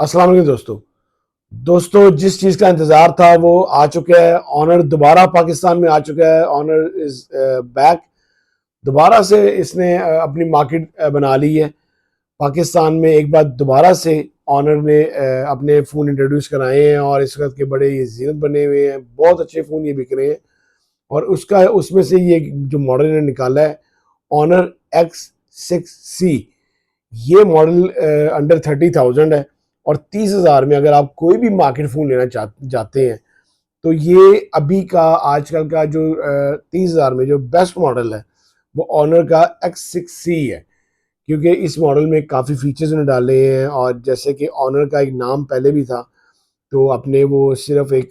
अस्सलाम वालेकुम दोस्तों। दोस्तों, जिस चीज़ का इंतज़ार था वो आ चुका है। ऑनर दोबारा पाकिस्तान में आ चुका है। Honor is back. दोबारा से इसने अपनी मार्केट बना ली है पाकिस्तान में। एक बार दोबारा से ऑनर ने अपने फ़ोन इंट्रोड्यूस कराए हैं और इस वक्त के बड़े ये ज़ीनत बने हुए हैं। बहुत अच्छे फ़ोन ये बिक रहे हैं और उसका उसमें से ये जो मॉडल इन्होंने निकाला है, ऑनर X6C। ये मॉडल अंडर 30,000 है और 30,000 में अगर आप कोई भी मार्केट फ़ोन लेना चाहते हैं तो ये अभी का आजकल का जो 30,000 में जो बेस्ट मॉडल है वो ऑनर का X6C है। क्योंकि इस मॉडल में काफ़ी फीचर्स उन्होंने डाले हैं और जैसे कि ऑनर का एक नाम पहले भी था, तो अपने वो सिर्फ एक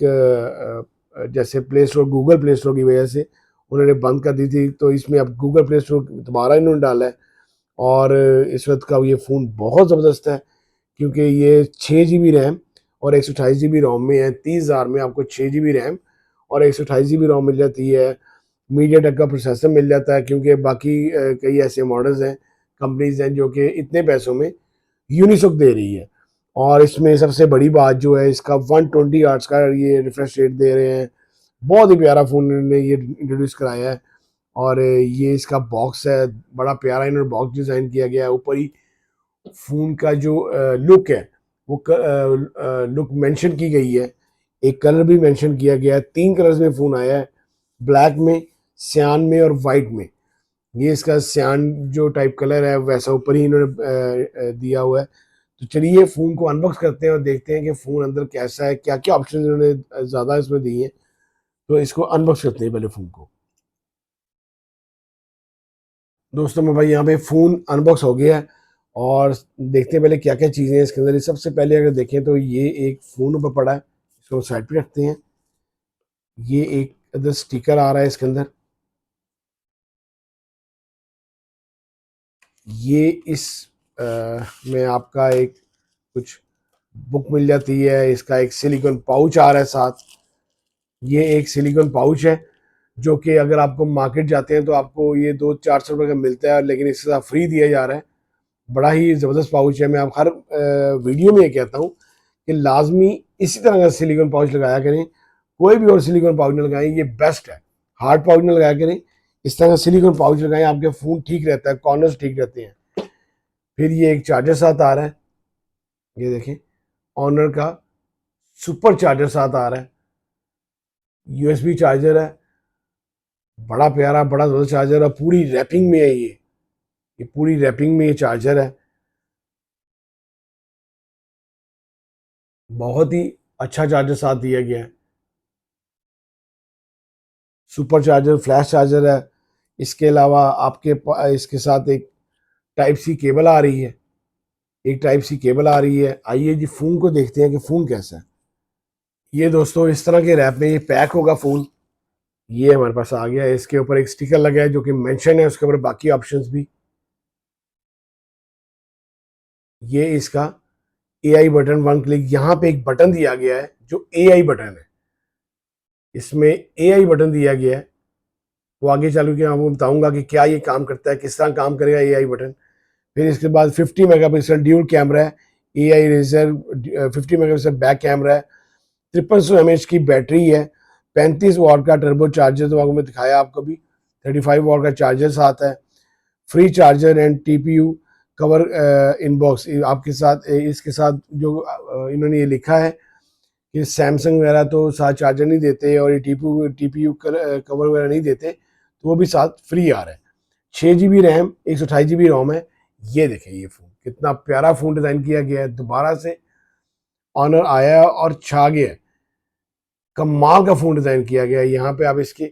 जैसे play store, Google play store की वजह से उन्होंने बंद कर दी थी, तो इसमें अब गूगल प्ले स्टोर दोबारा इन्होंने डाला है। और इस वक्त का ये फ़ोन बहुत ज़बरदस्त है क्योंकि ये 6 GB रैम और 128 GB रोम में है। 30,000 में आपको 6 GB रैम और 128 GB रोम मिल जाती है। मीडिया टेक का प्रोसेसर मिल जाता है क्योंकि बाकी कई ऐसे मॉडल्स हैं, कंपनीज हैं जो कि इतने पैसों में यूनिसोक दे रही है। और इसमें सबसे बड़ी बात जो है, इसका 120 हर्ट्ज का ये रिफ्रेश रेट दे रहे हैं। बहुत ही प्यारा फ़ोन इन्होंने ये इंट्रोड्यूस कराया है। और ये इसका बॉक्स है, बड़ा प्यारा इन्होंने बॉक्स डिज़ाइन किया गया है। ऊपर ही फ़ोन का जो लुक है वो लुक मेंशन की गई है। एक कलर भी मेंशन किया गया है। 3 कलर्स में फ़ोन आया है, ब्लैक में, सियान में और वाइट में। ये इसका सियान जो टाइप कलर है वैसा ऊपर ही इन्होंने दिया हुआ है। तो चलिए फ़ोन को अनबॉक्स करते हैं और देखते हैं कि फ़ोन अंदर कैसा है, क्या-क्या ऑप्शन इन्होंने ज़्यादा इसमें दिए हैं। तो इसको अनबॉक्स करते हैं पहले फ़ोन को। दोस्तों मैं भाई यहाँ पे फ़ोन अनबॉक्स हो गया है और देखते हैं पहले क्या-क्या चीज़ें हैं इसके अंदर। सबसे पहले अगर देखें तो ये एक फ़ोन ऊपर पड़ा है, इसको साइड पे रखते हैं। ये एक इधर स्टिकर आ रहा है इसके अंदर। ये इस अ, में आपका एक कुछ बुक मिल जाती है। इसका एक सिलिकॉन पाउच आ रहा है साथ। ये एक सिलिकॉन पाउच है जो कि अगर आपको मार्केट जाते हैं तो आपको ये 200-400 रुपये का मिलता है, लेकिन इसके साथ फ्री दिया जा रहा है। बड़ा ही ज़बरदस्त पाउच है। मैं आप हर वीडियो में ये कहता हूँ कि लाजमी इसी तरह का सिलिकॉन पाउच लगाया करें। कोई भी और सिलिकॉन पाउच ना लगाएं, ये बेस्ट है। हार्ड पाउच ना लगाया करें, इस तरह का सिलिकॉन पाउच लगाएं, आपके फ़ोन ठीक रहता है, कॉर्नर्स ठीक रहते हैं। फिर ये एक चार्जर साथ आ रहा है। ये देखें, ऑनर का सुपर चार्जर साथ आ रहा है। यूएसबी चार्जर है, बड़ा प्यारा, बड़ा ज़बरदस्त चार्जर है। पूरी रैपिंग में है ये पूरी रैपिंग में ये चार्जर है। बहुत ही अच्छा चार्जर साथ दिया गया है। सुपर चार्जर, फ्लैश चार्जर है। इसके अलावा इसके साथ एक टाइप सी केबल आ रही है। एक टाइप सी केबल आ रही है। आइए जी फ़ोन को देखते हैं कि फ़ोन कैसा है। ये दोस्तों इस तरह के रैप में ये पैक होगा फ़ोन। ये हमारे पास आ गया है। इसके ऊपर एक स्टिकर लगा है जो कि मेंशन है, उसके ऊपर बाकी ऑप्शंस भी। ये इसका एआई बटन, वन क्लिक, यहाँ पे एक बटन दिया गया है जो एआई बटन है। इसमें एआई बटन दिया गया है। वो आगे चल के आपको बताऊंगा कि क्या ये काम करता है, किस तरह काम करेगा एआई बटन। फिर इसके बाद 50 मेगापिक्सल ड्यूल कैमरा है। AI razor 50 megapixel back camera है। 5300 mAh की बैटरी है। 35 वाट का टर्बो चार्जर, तो आपको मैं दिखाया आपको भी। 35 वाट का चार्जर साथ है। Free charger and TPU cover inbox आपके साथ। इसके साथ जो इन्होंने ये लिखा है कि सैमसंग वगैरह तो साथ चार्जर नहीं देते और ये टीपीयू कवर वगैरह नहीं देते, तो वो भी साथ फ्री आ रहा है। 6 GB रैम, 128 GB रोम है। ये देखें, ये फ़ोन कितना प्यारा फ़ोन डिज़ाइन किया गया है। दोबारा से ऑनर आया है और छा गया है। कमाल का फ़ोन डिज़ाइन किया गया है। यहाँ पे आप इसकी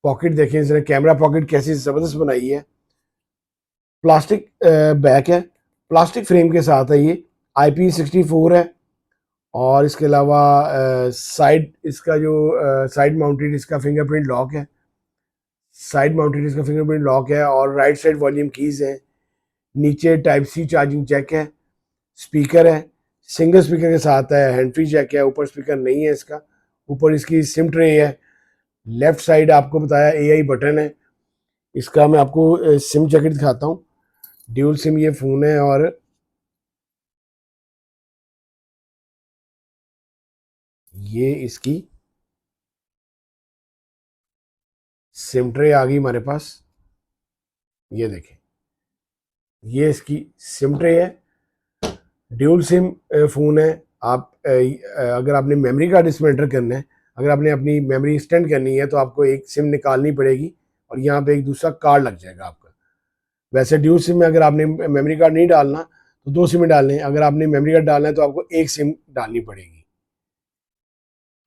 पॉकेट देखें, इसने कैमरा पॉकेट कैसी ज़बरदस्त बनाई है। प्लास्टिक बैक है, प्लास्टिक फ्रेम के साथ है ये। IP64 है। और इसके अलावा साइड इसका जो साइड माउंटेड इसका फिंगरप्रिंट लॉक है। साइड माउंटेड इसका फिंगरप्रिंट लॉक है और राइट साइड वॉल्यूम कीज़ है। नीचे टाइप सी चार्जिंग जैक है। स्पीकर है, सिंगल स्पीकर के साथ है। हैंड फ्री जैक है, ऊपर स्पीकर नहीं है इसका। ऊपर इसकी सिम ट्रे है। लेफ्ट साइड आपको बताया एआई बटन है। इसका मैं आपको सिम जैकेट दिखाता हूँ। ड्यूल सिम ये फ़ोन है और ये इसकी सिम ट्रे आ गई हमारे पास। ये देखें, ये इसकी सिम ट्रे है। ड्यूल सिम फ़ोन है। आप अगर आपने मेमोरी कार्ड इसमें एंटर करना है, अगर आपने अपनी मेमोरी एक्सटेंड करनी है तो आपको एक सिम निकालनी पड़ेगी और यहाँ पे एक दूसरा कार्ड लग जाएगा आपका। वैसे ड्यूल सिम में अगर आपने मेमोरी कार्ड नहीं डालना तो 2 सिम डालने हैं, अगर आपने मेमोरी कार्ड डालना है तो आपको 1 सिम डालनी पड़ेगी।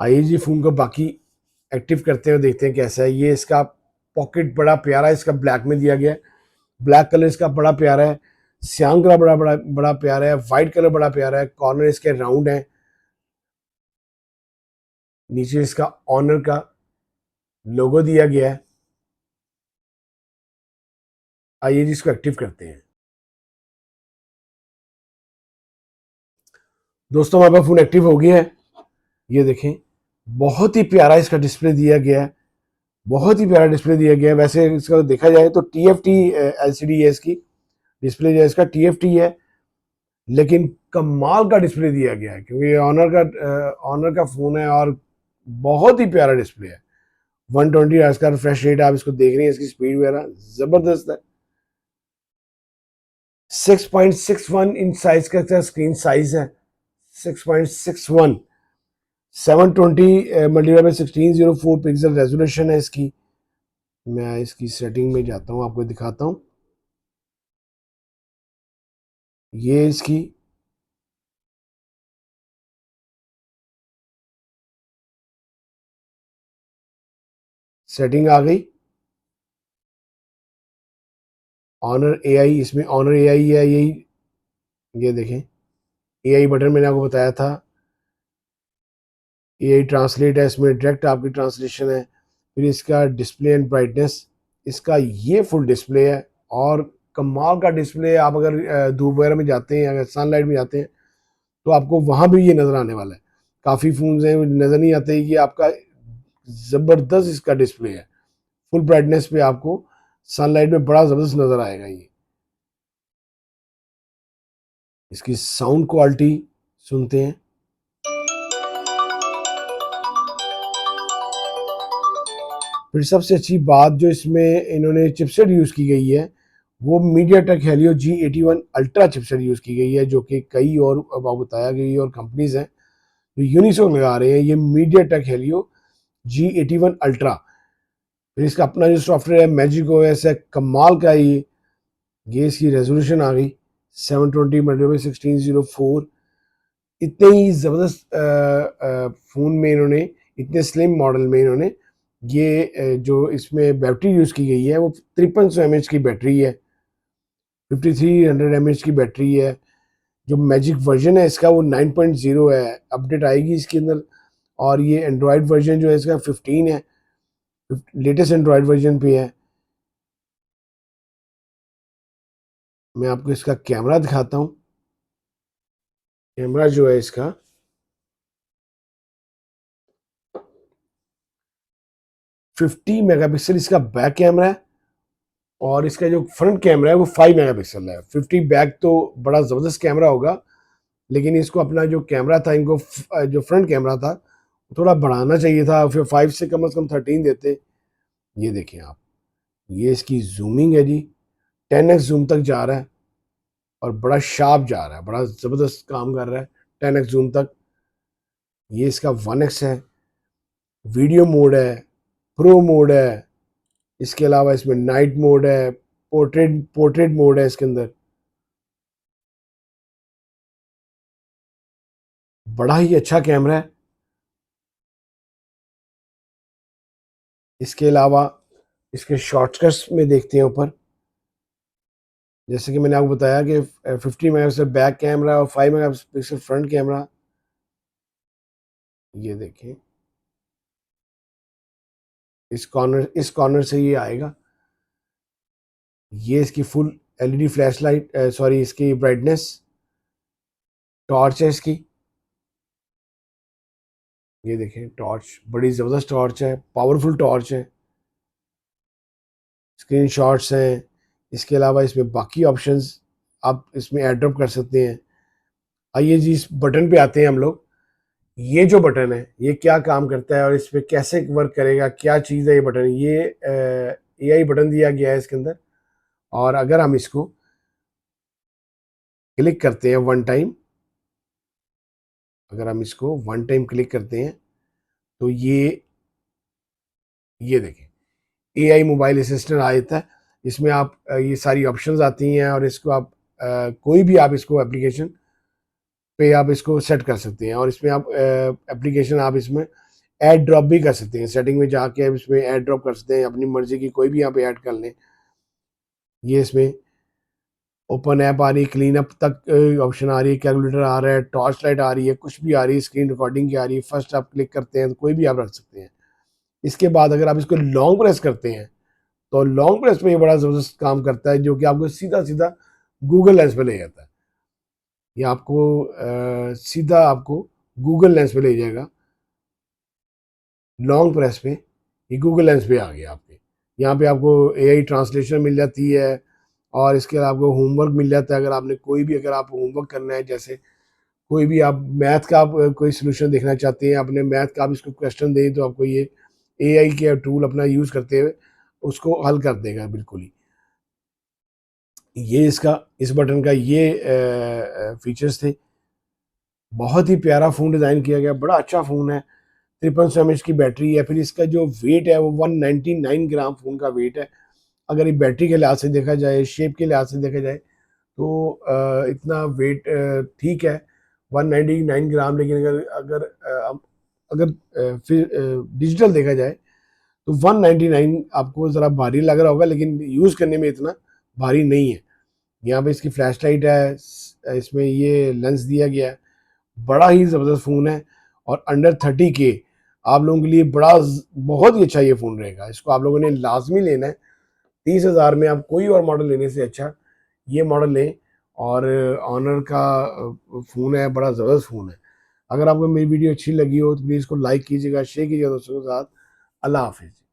आइए जी फ़ोन को बाकी एक्टिव करते हैं और देखते हैं कैसा है। ये इसका पॉकेट बड़ा प्यारा इसका ब्लैक में दिया गया है। ब्लैक कलर इसका बड़ा प्यारा है। सियान कलर बड़ा बड़ा बड़ा प्यारा है। वाइट कलर बड़ा प्यारा है। कॉर्नर इसके राउंड है। नीचे इसका ऑनर का लोगो दिया गया है। आइए जी इसको एक्टिव करते हैं। दोस्तों हमारे पास फ़ोन एक्टिव हो गया है। ये देखें, बहुत ही प्यारा इसका डिस्प्ले दिया गया है। बहुत ही प्यारा डिस्प्ले दिया गया है। वैसे इसका देखा जाए तो TFT LCD है इसकी। डिस्प्ले जो है इसका TFT है, लेकिन कमाल का डिस्प्ले दिया गया है क्योंकि ये ऑनर का फ़ोन है और बहुत ही प्यारा डिस्प्ले है। 120 हर्ट्ज का रिफ्रेश रेट आप इसको देख रहे हैं। इसकी स्पीड वगैरह ज़बरदस्त है। 6.61 इंच साइज का स्क्रीन साइज है। 6.61 720 मल्टीप्लाई बाय 1604 पिक्सल रेजोल्यूशन है इसकी। मैं इसकी सेटिंग में जाता हूँ, आपको दिखाता हूँ। ये इसकी सेटिंग आ गई। ऑनर AI, इसमें ऑनर AI है यही। ये देखें, AI बटन मैंने आपको बताया था। AI ट्रांसलेट है, इसमें डायरेक्ट आपकी ट्रांसलेशन है। फिर इसका डिस्प्ले एंड ब्राइटनेस, इसका ये फुल डिस्प्ले है और कमाल का डिस्प्ले है। आप अगर धूप वगैरह में जाते हैं, अगर सनलाइट में जाते हैं तो आपको वहाँ भी ये नज़र आने वाला है। काफ़ी फ़ोन्स हैं नज़र नहीं आते। ये आपका ज़बरदस्त इसका डिस्प्ले है। फुल ब्राइटनेस पे आपको सनलाइट में बड़ा ज़बरदस्त नज़र आएगा ये। इसकी साउंड क्वालिटी सुनते हैं। फिर सबसे अच्छी बात जो इसमें इन्होंने चिपसेट यूज़ की गई है वो MediaTek Helio G81 ultra chipset use की गई है, जो कि कई और अब बताया गई और कंपनीज हैं जो यूनिसोक लगा रहे हैं। ये MediaTek Helio G81 अल्ट्रा। फिर इसका अपना जो सॉफ्टवेयर है मैजिक OS है, कमाल का ये इसकी रेजोल्यूशन आ गई 720 मल्टीप्लाई 1604। इतने ही ज़बरदस्त फ़ोन में इन्होंने, इतने स्लिम मॉडल में इन्होंने ये जो इसमें बैटरी यूज़ की गई है वो 5300 mAh की बैटरी है। 5300 mAh की बैटरी है। जो मैजिक वर्जन है इसका वो 9.0 है। अपडेट आएगी इसके अंदर। और ये एंड्रॉयड वर्जन जो है इसका 15 है। लेटेस्ट एंड्रॉयड वर्जन पे है। मैं आपको इसका कैमरा दिखाता हूँ। कैमरा जो है इसका 50 मेगापिक्सल इसका बैक कैमरा है और इसका जो फ्रंट कैमरा है वो 5 मेगापिक्सल है। 50 बैक तो बड़ा ज़बरदस्त कैमरा होगा, लेकिन इसको अपना जो कैमरा था, इनको जो फ्रंट कैमरा था थोड़ा बढ़ाना चाहिए था। फिर 5 से कम 13 देते। ये देखें आप, ये इसकी जूमिंग है जी, 10x जूम तक जा रहा है और बड़ा शार्प जा रहा है, बड़ा ज़बरदस्त काम कर रहा है 10x जूम तक। ये इसका 1x है। वीडियो मोड है, प्रो मोड है। इसके अलावा इसमें नाइट मोड है, पोर्ट्रेट पोर्ट्रेट मोड है इसके अंदर। बड़ा ही अच्छा कैमरा है। इसके अलावा इसके शॉर्टकट्स में देखते हैं ऊपर। जैसे कि मैंने आपको बताया कि 50 मेगापिक्सल बैक कैमरा और 5 मेगापिक्सल फ्रंट कैमरा। ये देखें, इस कॉर्नर से ये आएगा। ये इसकी full LED flash light, sorry इसकी ब्राइटनेस, टॉर्च है इसकी। ये देखें टॉर्च, बड़ी ज़बरदस्त टॉर्च है, पावरफुल टॉर्च है। स्क्रीन शॉट्स हैं। इसके अलावा इसमें बाकी ऑप्शंस आप इसमें एड ड्रॉप कर सकते हैं। आइए जी इस बटन पे आते हैं हम लोग। ये जो बटन है ये क्या काम करता है और इस पे कैसे वर्क करेगा, क्या चीज़ है ये बटन, ये एआई बटन दिया गया है इसके अंदर। और अगर हम इसको क्लिक करते हैं वन टाइम, अगर हम इसको वन टाइम क्लिक करते हैं तो ये देखें एआई मोबाइल असिस्टेंट आ जाता है। इसमें आप ये सारी ऑप्शंस आती हैं और इसको आप कोई भी आप इसको एप्लीकेशन पे आप इसको सेट कर सकते हैं। और इसमें आप एप्लीकेशन आप इसमें ऐड ड्रॉप भी कर सकते हैं। सेटिंग में जाके आप इसमें ऐड ड्रॉप कर सकते हैं, अपनी मर्जी की कोई भी आप ऐड कर लें। ये इसमें ओपन ऐप आ रही है, क्लीन अप तक ऑप्शन आ रही है, कैलकुलेटर आ रहा है, टॉर्च लाइट आ रही है, कुछ भी आ रही है, स्क्रीन रिकॉर्डिंग की आ रही है। फर्स्ट आप क्लिक करते हैं तो कोई भी आप रख सकते हैं। इसके बाद अगर आप इसको लॉन्ग प्रेस करते हैं तो लॉन्ग प्रेस में ये बड़ा ज़बरदस्त काम करता है, जो कि आपको सीधा सीधा गूगल लेंस पे ले जाता है। ये आपको सीधा आपको गूगल लेंस पे ले जाएगा। लॉन्ग प्रेस पे ये गूगल लेंस पे आ गया आपके। यहाँ पे आपको एआई ट्रांसलेशन मिल जाती है और इसके अलावा आपको होमवर्क मिल जाता है। अगर आपने कोई भी अगर आप होमवर्क करना है, जैसे कोई भी आप मैथ का आप कोई सोल्यूशन देखना चाहते हैं, अपने मैथ का आप इसको क्वेश्चन दें तो आपको ये एआई के टूल अपना यूज़ करते हुए उसको हल कर देगा बिल्कुल ही। ये इसका इस बटन का ये फीचर्स थे। बहुत ही प्यारा फ़ोन डिज़ाइन किया गया, बड़ा अच्छा फ़ोन है। 5300 mAh की बैटरी है। फिर इसका जो वेट है वो 199 ग्राम फ़ोन का वेट है। अगर ये बैटरी के लिहाज से देखा जाए, शेप के लिहाज से देखा जाए तो इतना वेट ठीक है 199 ग्राम। लेकिन अगर अगर अगर फिर डिजिटल देखा जाए तो 199 आपको ज़रा भारी लग रहा होगा, लेकिन यूज़ करने में इतना भारी नहीं है। यहाँ पे इसकी फ्लैश लाइट है, इसमें ये लेंस दिया गया है। बड़ा ही ज़बरदस्त फ़ोन है और अंडर 30 के आप लोगों के लिए बहुत ही अच्छा ये फ़ोन रहेगा। इसको आप लोगों ने लाजमी लेना है। 30,000 में आप कोई और मॉडल लेने से अच्छा ये मॉडल लें। और ऑनर का फ़ोन है, बड़ा ज़बरदस्त फ़ोन है। अगर आपको मेरी वीडियो अच्छी लगी हो तो प्लीज़ इसको लाइक कीजिएगा, शेयर कीजिएगा दोस्तों के साथ। अल्लाह हाफिज़।